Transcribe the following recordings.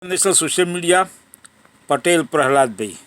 National social media Patel Prahladbhai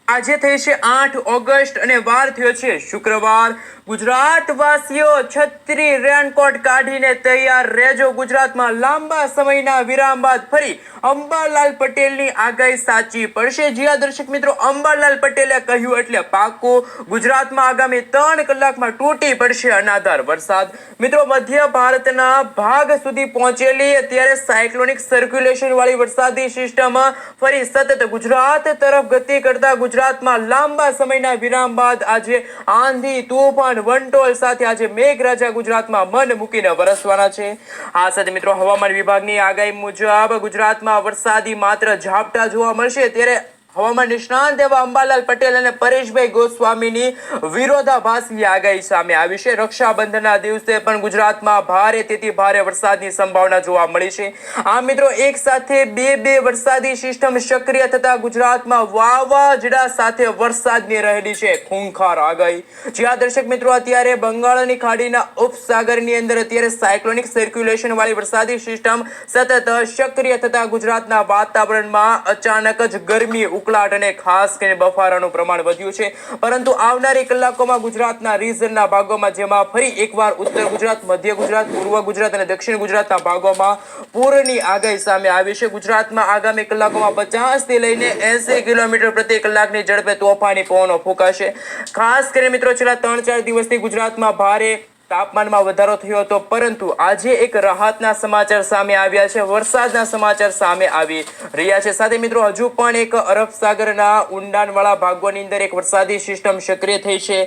આજે થઈ છે 8 ઓગસ્ટ અને વાર થયો છે શુક્રવાર। ગુજરાતવાસીઓ છત્રી રેનકોટ કાઢીને તૈયાર રહેજો। ગુજરાતમાં લાંબા સમયના વિરામ બાદ ફરી અંબાલાલ પટેલની આગાહી સાચી પડશે। જી હા દર્શક મિત્રો, અંબાલાલ પટેલે કહ્યું એટલે પાકું। ગુજરાતમાં આગામી 3 કલાકમાં તૂટી પડશે અનાધાર વરસાદ। મિત્રો, મધ્ય ભારતના ભાગ સુધી પહોંચેલી ત્યારે સાયક્લોનિક સર્ક્યુલેશન વાળી વરસાદી સિસ્ટમ ફરી સતત ગુજરાત તરફ ગતિ કરતા ગુજરાતમાં લાંબા સમયના વિરામ બાદ આજે આંધી, તોફાન, વંટોળ સાથે આજે મેઘરાજા ગુજરાતમાં મન મૂકીને વરસવાના છે। આ સાથે મિત્રો, હવામાન વિભાગની આગાહી મુજબ ગુજરાતમાં વરસાદી માત્ર ઝાપટા જોવા મળશે। ત્યારે હવામાન નિષ્ણાંત એવા અંબાલાલ પટેલ અને પરેશભાઈ ગોસ્વામીની વિરોધાભાસી આગાહી સામે આવી છે। રક્ષાબંધનના દિવસે પણ ગુજરાતમાં ભારેથી ભારે વરસાદની સંભાવના જોવા મળી છે। આ મિત્રો, એક સાથે બે વરસાદી સિસ્ટમ સક્રિય થતા ગુજરાતમાં વાવાઝોડા સાથે વરસાદની રહેલી છે ખૂંખાર આગાહી। જ્યાં દર્શક મિત્રો, અત્યારે બંગાળની ખાડીના ઉપસાગરની અંદર અત્યારે સાયક્લોનિક સર્ક્યુલેશન વાળી વરસાદી સિસ્ટમ સતત સક્રિય થતા ગુજરાતના વાતાવરણમાં અચાનક જ ગરમી, ઉકળાટ અને ખાસ કરીને બફારાનું પ્રમાણ વધ્યું છે। પરંતુ આવનારી કલાકોમાં ગુજરાતના રીજનના ભાગોમાં, જેમાં ફરી એકવાર ઉત્તર ગુજરાત, મધ્ય ગુજરાત, પૂર્વ ગુજરાત અને દક્ષિણ ગુજરાતના ભાગોમાં પૂરની આગાહી સામે આવી છે। ગુજરાતમાં આગામી કલાકોમાં 50 થી લઈને 80 કિલોમીટર પ્રતિ કલાકની ઝડપે તોફાની પવનો ફૂંકાશે। ખાસ કરીને મિત્રો, છેલ્લા 3-4 દિવસથી ગુજરાતમાં ભારે તાપમાનમાં વધારો થયો હતો, પરંતુ આજે એક રાહતના સમાચાર સામે આવ્યા છે, વરસાદના સમાચાર સામે આવી રહ્યા છે। સાથે મિત્રો, હજુ પણ એક અરબ સાગરના ઊંડાણવાળા ભાગોની અંદર એક વરસાદી સિસ્ટમ સક્રિય થઈ છે।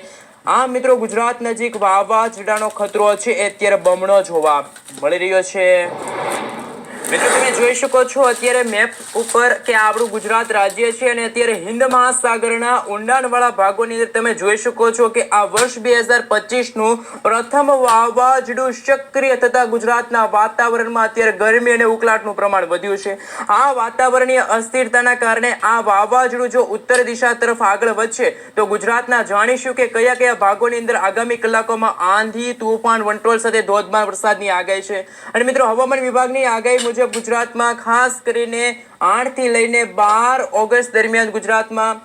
આ મિત્રો, ગુજરાત નજીક વાવાઝોડાનો ખતરો છે એ અત્યારે બમણો જોવા મળી રહ્યો છે। મિત્રો, તમે જોઈ શકો છો અત્યારે મેપ ઉપર કે આપણું ગુજરાત રાજ્ય છે અને અત્યારે હિન્દ મહાસાગરના ઊંડાણવાળા ભાગોની અંદર તમે જોઈ શકો છો કે આ વર્ષ 2025નું પ્રથમ વાવાઝોડું સક્રિય થતા ગુજરાતના વાતાવરણમાં અત્યારે ગરમી અને ઉકળાટનું પ્રમાણ વધ્યું છે। આ વાતાવરણીય અસ્થિરતાના કારણે આ વાવાઝોડું જો ઉત્તર દિશા તરફ આગળ વધશે તો ગુજરાતના જાણીશું કે કયા કયા ભાગોની અંદર આગામી કલાકોમાં આંધી, તોફાન, વંટોળ સાથે ધોધમાર વરસાદની આગાહી છે। અને મિત્રો, હવામાન વિભાગની આગાહી મુજબ ગુજરાતમાં ખાસ કરીને 8 થી લઈને 12 ઓગસ્ટ દરમિયાન ગુજરાતમાં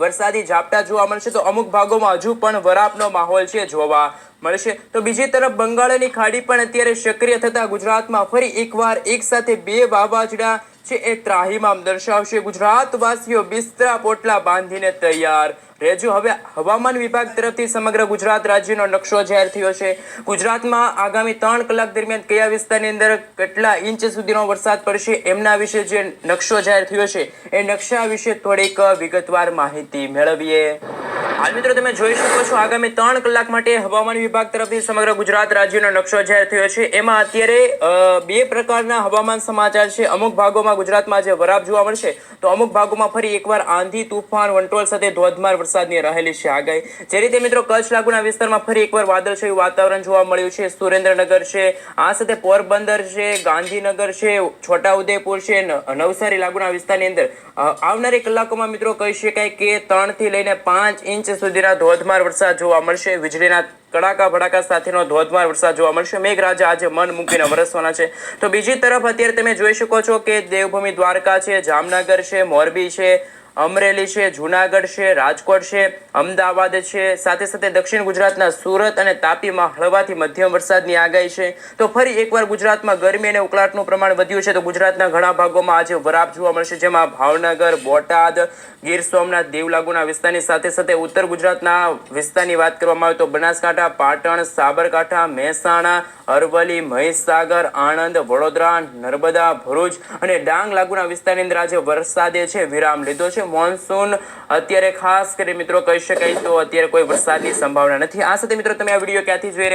વરસાદી ઝાપટા જોવા મળશે, તો અમુક ભાગોમાં હજુ પણ વરાપનો માહોલ છે જોવા મળશે। તો બીજી તરફ બંગાળની ખાડી પણ અત્યારે સક્રિય થતા ગુજરાતમાં ફરી એકવાર એક સાથે 2 વાવાઝોડા છે એ ત્રાહિમામ દર્શાવશે। ગુજરાતવાસીઓ બિસ્તરા પોટલા બાંધીને તૈયાર રહેજો। હવે હવામાન વિભાગ તરફથી સમગ્ર ગુજરાત રાજ્યનો નકશો જાહેર થયો છે। ગુજરાતમાં આગામી 3 કલાક દરમિયાન કયા વિસ્તારની અંદર કેટલા ઇંચ સુધીનો વરસાદ પડશે એમના વિશે જે નકશો જાહેર થયો છે એ નકશા વિશે થોડીક વિગતવાર માહિતી મેળવીએ। હાલ મિત્રો, તમે જોઈ શકો છો આગામી 3 કલાક માટે હવામાન વિભાગ તરફથી સમગ્ર ગુજરાત રાજ્યનો નકશો જાહેર થયો છે। એમાં અત્યારે 2 પ્રકારના હવામાન સમાચાર છે। અમુક ભાગોમાં ગુજરાતમાં જે વરાપ જોવા મળશે, તો અમુક ભાગોમાં ફરી એકવાર આંધી, તૂફાન, વંટોળ સાથે ધોધમાર વરસાદની રહેલી છે આગાહી। જે રીતે મિત્રો, કચ્છ લાગુના વિસ્તારમાં ફરી એકવાર વાદળછાયું વાતાવરણ જોવા મળ્યું છે। સુરેન્દ્રનગર છે, આ સાથે પોરબંદર છે, ગાંધીનગર છે, છોટાઉદેપુર છે, નવસારી લાગુના વિસ્તારની અંદર આવનારી કલાકોમાં મિત્રો કહી શકાય કે 3 થી લઈને 5 ઇંચ સુધીના ધોધમાર વરસાદ જોવા મળશે। વીજળીના કડાકા ભડાકા સાથેનો ધોધમાર વરસાદ જોવા મળશે। મેઘરાજા આજે મન મૂકીને વરસવાના છે। તો બીજી તરફ અત્યારે તમે જોઈ શકો છો કે દેવભૂમિ દ્વારકા છે, જામનગર છે, મોરબી છે, અમરેલી છે, જુનાગઢ છે, રાજકોટ છે, અમદાવાદ છે, સાથે સાથે દક્ષિણ ગુજરાતના સુરત અને તાપીમાં હળવાથી મધ્યમ વરસાદની આગાહી છે। તો ફરી એકવાર ગુજરાતમાં ગરમી અને ઉકળાટનું પ્રમાણ વધ્યું છે, તો ગુજરાતના ઘણા ભાગોમાં આજે વરાપ જોવા મળશે, જેમાં ભાવનગર, બોટાદ, ગીર સોમનાથ, દીવ લાગુના વિસ્તારની સાથે સાથે ઉત્તર ગુજરાતના વિસ્તારની વાત કરવામાં આવે તો બનાસકાંઠા, પાટણ, સાબરકાંઠા, મહેસાણા, અરવલ્લી, મહીસાગર, આણંદ, વડોદરા, નર્મદા, ભરૂચ અને ડાંગ લાગુના વિસ્તારની અંદર આજે વરસાદે છે વિરામ લીધો છે। મોન્સૂન અત્યારે ખાસ કરી મિત્રો કહી શકાય તો અત્યારે કોઈ વરસાદની સંભાવના નથી। આ સાથે મિત્રો, તમે આ વિડીયો ક્યાંથી જોઈ રહ્યા